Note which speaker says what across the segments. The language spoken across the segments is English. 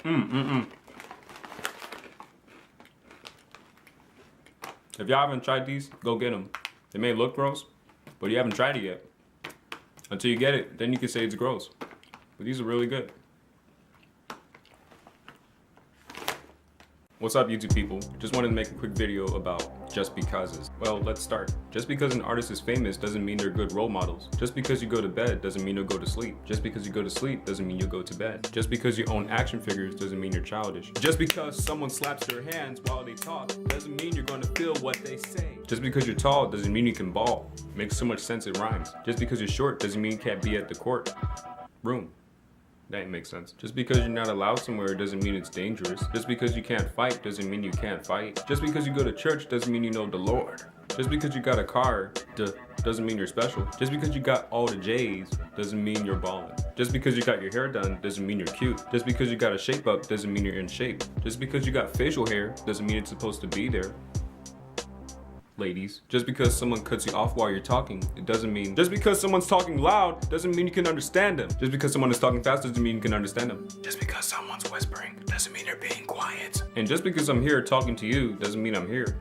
Speaker 1: If y'all haven't tried these, go get them. They may look gross, but you haven't tried it yet. Until you get it, then you can say it's gross. But these are really good. What's up, YouTube people? Just wanted to make a quick video about just becauses. Well, let's start. Just because an artist is famous doesn't mean they're good role models. Just because you go to bed doesn't mean you'll go to sleep. Just because you go to sleep doesn't mean you'll go to bed. Just because you own action figures doesn't mean you're childish. Just because someone slaps their hands while they talk doesn't mean you're gonna feel what they say. Just because you're tall doesn't mean you can ball. Makes so much sense it rhymes. Just because you're short doesn't mean you can't be at the court room. That didn't make sense. Just because you're not allowed somewhere doesn't mean it's dangerous. Just because you can't fight doesn't mean you can't fight. Just because you go to church doesn't mean you know the Lord. Just because you got a car doesn't mean you're special. Just because you got all the J's doesn't mean you're ballin'. Just because you got your hair done doesn't mean you're cute. Just because you got a shape up doesn't mean you're in shape. Just because you got facial hair doesn't mean it's supposed to be there. Ladies, just because someone cuts you off while you're talking, it doesn't mean. Just because someone's talking loud doesn't mean you can understand them. Just because someone is talking fast doesn't mean you can understand them. Just because someone's whispering doesn't mean they're being quiet. And just because I'm here talking to you doesn't mean I'm here.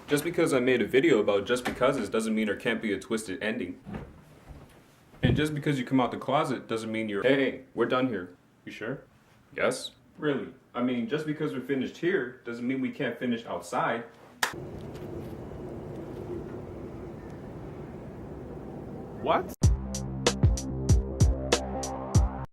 Speaker 1: Just because I made a video about just becauses doesn't mean there can't be a twisted ending. And just because you come out the closet doesn't mean you're, hey, we're done here. You sure? Yes? Really? I mean, just because we're finished here doesn't mean we can't finish outside.
Speaker 2: What?